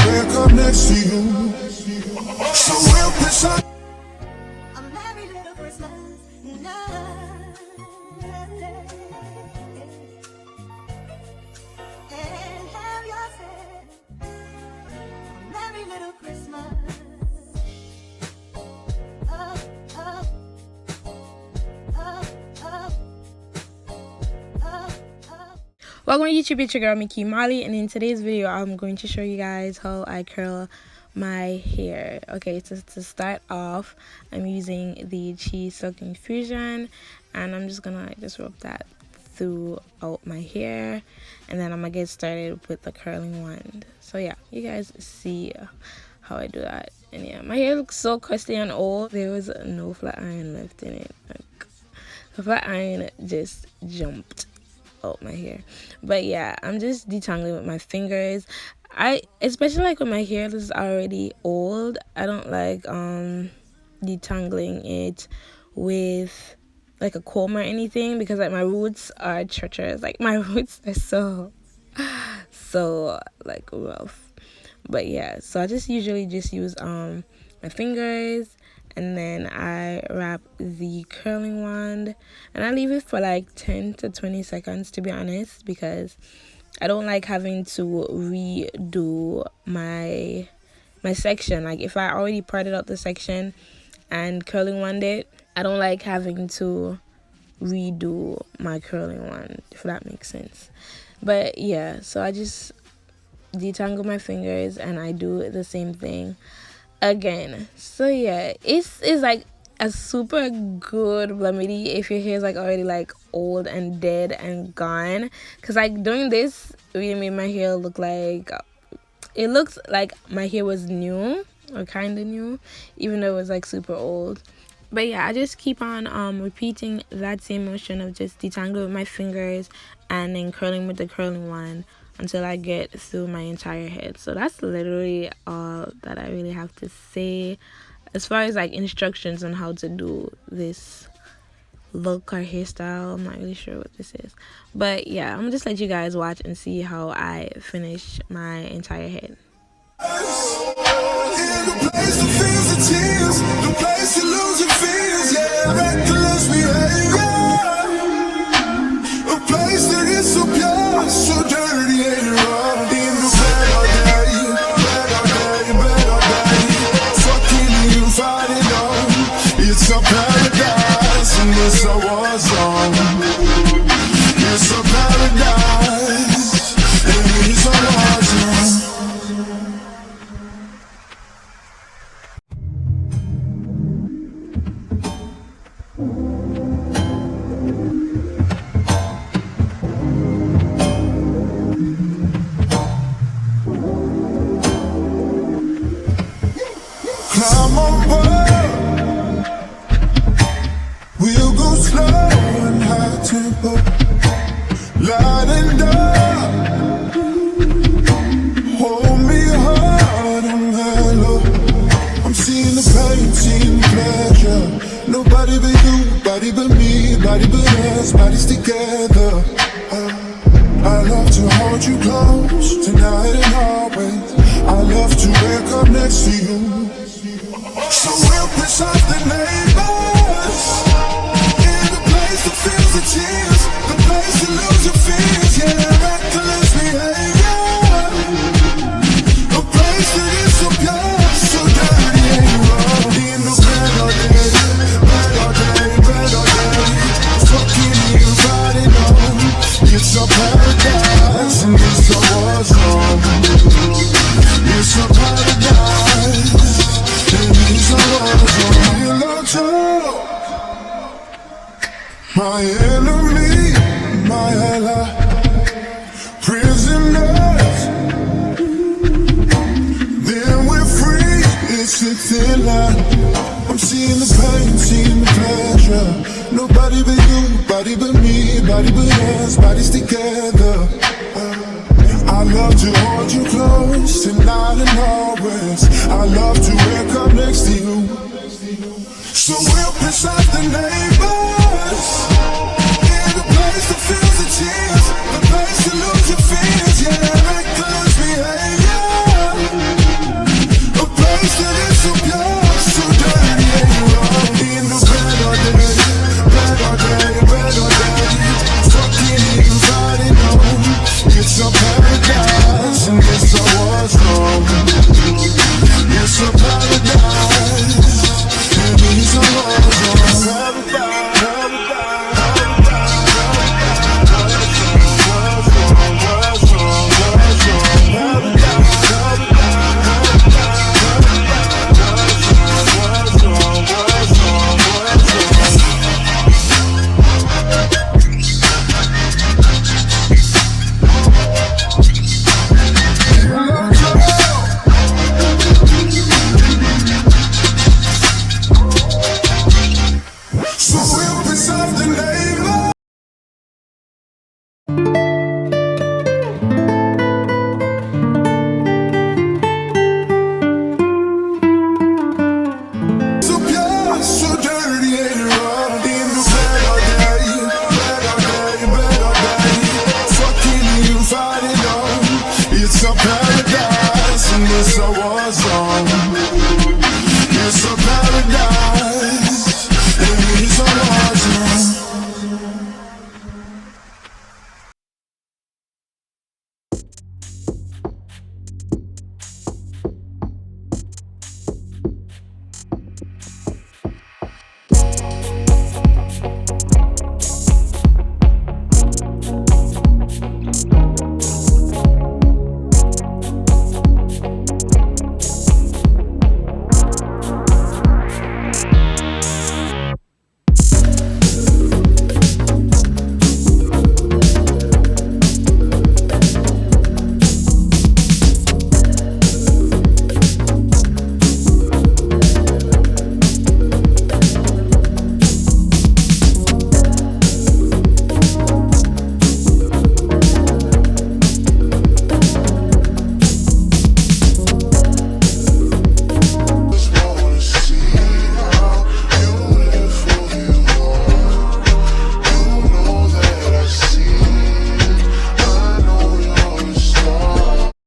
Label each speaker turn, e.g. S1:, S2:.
S1: wake up next to you. So we'll piss up.
S2: A merry little Christmas night, and have yourself a merry little Christmas. Oh, oh, oh, oh, oh, oh.
S3: Welcome to YouTube, it's your girl Mikimolly, and in today's video I'm going to show you guys how I curl my hair. Okay, so to start off, I'm using the cheese silk infusion, and I'm just gonna just rub that throughout my hair, and then I'm gonna get started with the curling wand. So yeah, you guys see how I do that. And yeah, my hair looks so crusty and old. There was no flat iron left in it. Like, the flat iron just jumped out my hair. But yeah, I'm just detangling with my fingers. Especially like when my hair is already old, I don't like detangling it with like a comb or anything, because like my roots are treacherous. Like my roots are so like rough. But yeah, so I just usually just use my fingers, and then I wrap the curling wand, and I leave it for like 10 to 20 seconds, to be honest, because I don't like having to redo my section. Like if I already parted out the section and curling wand it, I don't like having to redo my curling wand, if that makes sense. But yeah, so I just detangle my fingers and I do the same thing again. So yeah, it's like a super good remedy if your hair is like already like old and dead and gone, because like doing this really made my hair look like it looks like my hair was new, or kind of new, even though it was like super old. But yeah, I just keep on repeating that same motion of just detangling with my fingers and then curling with the curling wand until I get through my entire head. So that's literally all that I really have to say as far as like instructions on how to do this look or hairstyle. I'm not really sure what this is, but yeah, I'm gonna just let you guys watch and see how I finish my entire head.
S1: The place that feels the tears, the place you lose your fears, yeah, reckless behavior. A place that is so pure, so dirty and raw. In the better day, fucking you fighting on. It's a paradise, and yes I was on. It's a paradise, and yes I was on. Climb on board, we'll go slow and high tempo, light and dark, hold me hard and mellow. I'm seeing the pain, seeing the pleasure. Nobody but you, body but me, body but us, bodies together. I love to hold you close, tonight and always. I love to wake up next to you. So we'll piss off the neighbors, in the place that feels the tears, the place to lose your fears, yeah, reckless behavior. A place that is so pure, so dirty and raw. In the better day, fucking you fighting on. It's a paradise, and it's a war zone. It's a paradise. My enemy, my ally, prisoners. Then we're free, it's a thin line. I'm seeing the pain, seeing the pleasure. Nobody but you, body but me, body but us, bodies together. I love to hold you close tonight.